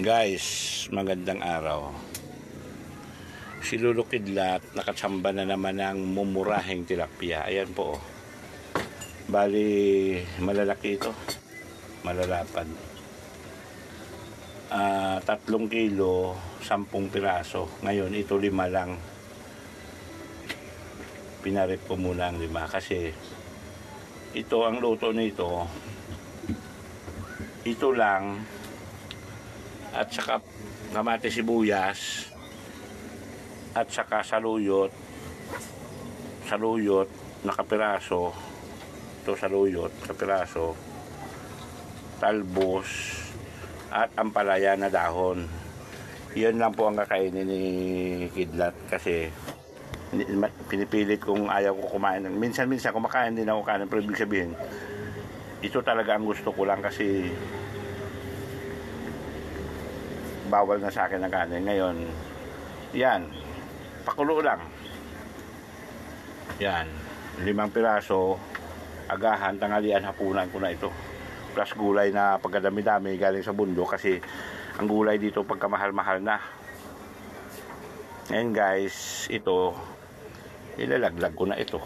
Guys, magandang araw. Si Lolo Kidlat nakatsamba na naman ng mumurahing tilapia. Ayan po. Bali, malalaki ito. Malalapad. 3 kilo, 10 piraso. Ngayon, ito 5 lang. Pinarip ko muna ang 5 kasi ito ang luto nito. Ito lang. At saka kamatis sibuyas at saka saluyot na kapiraso. Ito saluyot kapiraso, talbos at ampalaya na dahon. Yan lang po ang kakainin ni Kidlat kasi pinipilit kong ayaw ko kumain. Minsan kumakain din ako kanin, pero ibig sabihin ito talaga ang gusto ko lang kasi bawal na sa akin ang kanin. Ngayon, yan, pakulo lang. Yan, 5 piraso, agahan, tanghalian, hapunan ko na ito. Plus gulay na pagkadami-dami galing sa bundok kasi ang gulay dito pagkamahal-mahal na. Ngayon guys, ito, ilalaglag ko na ito.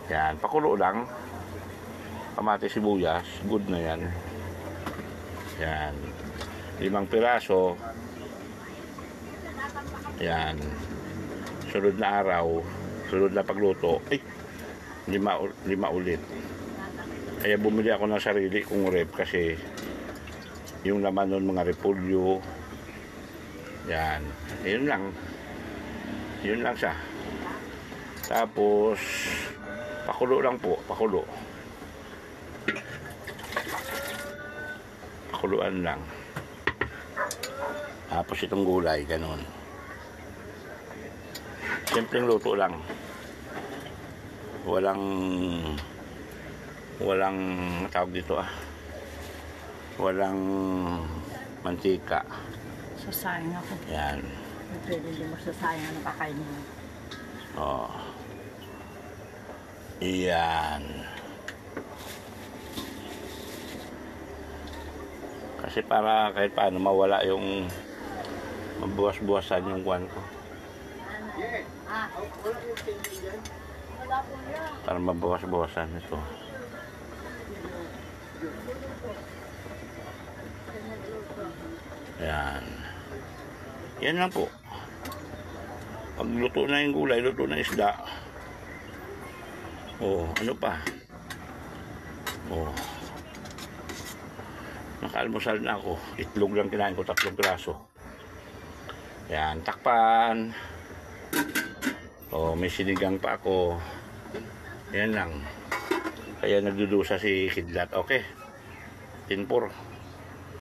Yan, pakulo lang. Kamatis sibuyas, good na yan. Yan. 5 piraso. Yan. Sunod na araw, sunod na pagluto. 5 ulit. Kaya bumili ako ng sarili kong rep kasi yung laman nun mga repolyo. Yan. Yun lang. Yun lang siya. Tapos pakulo lang po. Pakulo. Pakuluan lang. Tapos itong gulay, ganun. Simpleng luto lang. Walang tawag dito walang mantika. Sasayang ako. Yan. Pwede din mo sasayang ang kakainin mo. Oh. Iyan. Kasi para kahit paano mawala yung mabuwas-buwasan yung kuwan ko. Para mabuwas-buwasan ito. Yan. Yan lang po. Pag luto na yung gulay, luto na isda. Oh, ano pa? Oh. Nakaalmusal na ako. Itlog lang kinain ko, 3 piraso. Yan, takpan. Oh, may sinigang pa ako. Yan lang. Kaya nagdudusa si Kidlat. Okay. 10-4.